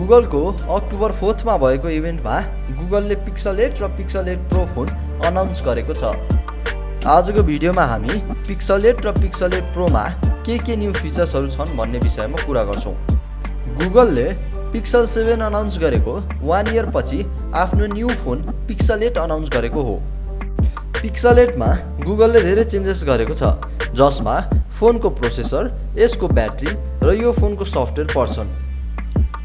गुगलको अक्टोबर 4 मा भएको इभेन्टमा गुगलले पिक्सल 8 र पिक्सल 8 प्रो फोन अनाउन्स गरेको छ। आजको भिडियोमा हामी पिक्सल 8 र पिक्सल 8 प्रोमा के न्यू फिचर्सहरू छन् भन्ने विषयमा कुरा गर्छौं। गुगलले पिक्सल 7 अनाउन्स गरेको 1 इयर पछि आफ्नो न्यू फोन पिक्सल 8 अनाउन्स गरेको हो। पिक्सल 8 मा गुगलले धेरै चेन्जेस गरेको छ, जसमा फोनको प्रोसेसर, यसको ब्याट्री र यो फोनको सफ्टवेयर पर्छन्।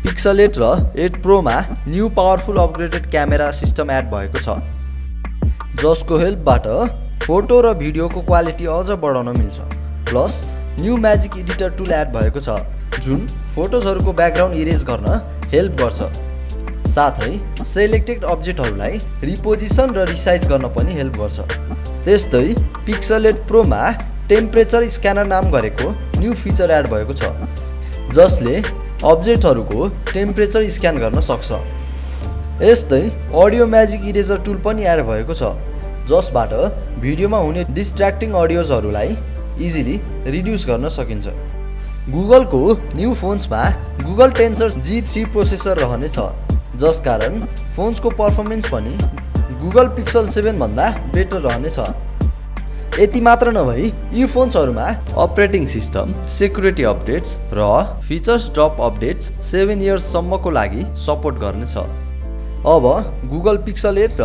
पिक्सल 8 र 8 प्रोमा new powerful upgraded camera system add भएको छ, जसको हेल्पबाट फोटो र भिडियोको क्वालिटी अझ बढाउन मिल्छ। Plus new magic editor tool add भएको छ, जुन फोटोजहरूको ब्याकग्राउन्ड इरेज गर्न हेल्प गर्छ। साथै सेलेक्टेड अब्जेक्टहरूलाई रिपोजिसन र रिसाइज गर्न पनि हेल्प गर्छ। त्यस्तै पिक्सल 8 प्रोमा टेम्परेचर स्क्यानर नाम गरेको न्यू फिचर एड भएको छ, जसले अब्जेक्टहरूको टेम्परेचर स्क्यान गर्न सक्छ। यस्तै अडियो म्याजिक इरेजर टुल पनि एड भएको छ, जसबाट भिडियोमा हुने डिस्ट्र्याक्टिङ अडियोजहरूलाई इजिली रिड्युस गर्न सकिन्छ। गुगलको न्यू फोन्समा गुगल टेन्सर G3 प्रोसेसर रहनेछ, जसकारण फोन्सको पर्फर्मेन्स पनि गुगल पिक्सल 7 भन्दा बेटर रहनेछ। यति मात्र नभई यी फोन्सहरूमा अपरेटिङ सिस्टम, सेक्युरिटी अपडेट्स र फिचर्स ड्रप अपडेट्स 7 इयर्ससम्मको लागि सपोर्ट गर्नेछ। अब गुगल पिक्सल 8 र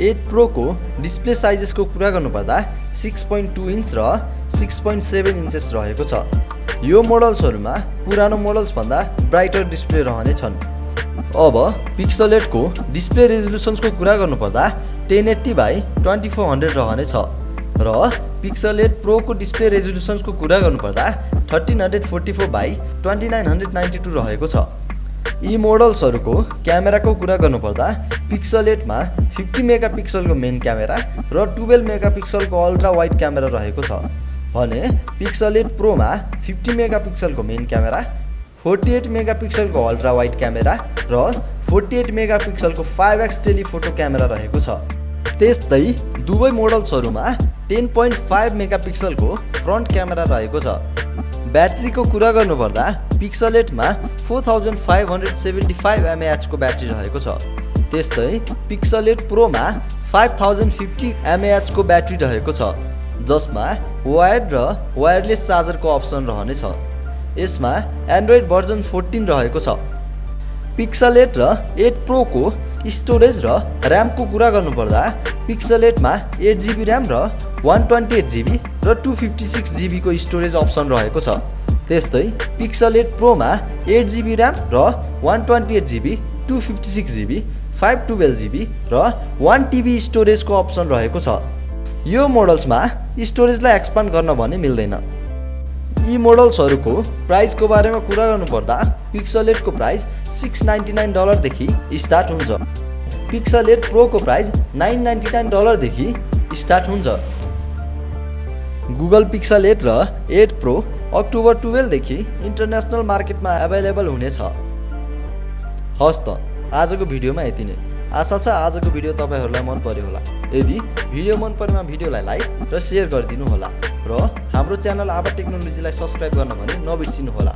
8 प्रोको डिस्प्ले साइजेसको कुरा गर्नुपर्दा 6.2 इन्च र 6.7 इन्चेस रहेको छ। यो मोडल्सहरूमा पुरानो मोडल्सभन्दा ब्राइटर डिस्प्ले रहनेछन्। अब पिक्सल 8 को डिस्प्ले रेजोल्युसन्सको कुरा गर्नुपर्दा 1080 बाइ 2400 रहनेछ र पिक्सल 8 प्रोको डिस्प्ले रेजोल्युसन्सको कुरा गर्नुपर्दा 1344 बाइ 2992 रहेको छ। यी मोडल्सहरूको क्यामेराको कुरा गर्नुपर्दा पिक्सल 8 मा 50 मेगापिक्सलको मेन क्यामेरा र 12 मेगापिक्सलको अल्ट्रा वाइड क्यामेरा रहेको छ भने पिक्सल 8 प्रोमा 50 मेगापिक्सलको मेन क्यामेरा, 48 मेगापिक्सलको अल्ट्रा वाइड क्यामेरा र 48 मेगापिक्सलको 5x टेलिफोटो क्यामेरा रहेको छ। त्यस्तै दुवै मोडल्सहरूमा 10.5 मेगापिक्सलको फ्रन्ट क्यामेरा रहेको छ। ब्याट्रीको कुरा गर्नुपर्दा पिक्सल 8 मा 4575 mAh को ब्याट्री रहेको छ। त्यस्तै पिक्सल 8 प्रोमा 5050 mAh को ब्याट्री रहेको छ, जसमा वायर्ड र वायरलेस चार्जरको अप्सन रहनेछ। यसमा एन्ड्रोइड भर्जन 14 रहेको छ। पिक्सल 8 र 8 प्रोको स्टोरेज र ऱ्यामको कुरा गर्नुपर्दा पिक्सल 8 मा 8GB ऱ्याम र 128GB र 256GB को स्टोरेज अप्सन रहेको छ। त्यस्तै पिक्सल 8 प्रोमा 8GB ऱ्याम र 128GB, 256GB, 512GB र 1TB स्टोरेजको अप्सन रहेको छ। यो मोडल्समा स्टोरेजलाई एक्सपान्ड गर्न भने मिल्दैन। यी मोडल्सहरूको प्राइसको बारेमा कुरा गर्नुपर्दा पिक्सल 8 को प्राइस $699 देखि स्टार्ट हुन्छ। पिक्सल 8 प्रोको प्राइस $999 देखि स्टार्ट हुन्छ। गुगल पिक्सल 8 र 8 प्रो अक्टोबर 12 देखि इन्टरनेसनल मार्केटमा अभाइलेबल हुनेछ। हस् त, आजको भिडियोमा यति नै। आशा छ आजको भिडियो तपाईहरुलाई मन पर्यो होला। यदि भिडियो मन परेमा भिडियोलाई लाइक र शेयर गरिदिनु होला र हाम्रो च्यानल आवा टेक्नोलोजीलाई सब्स्क्राइब गर्न भने नबिर्सिनु होला।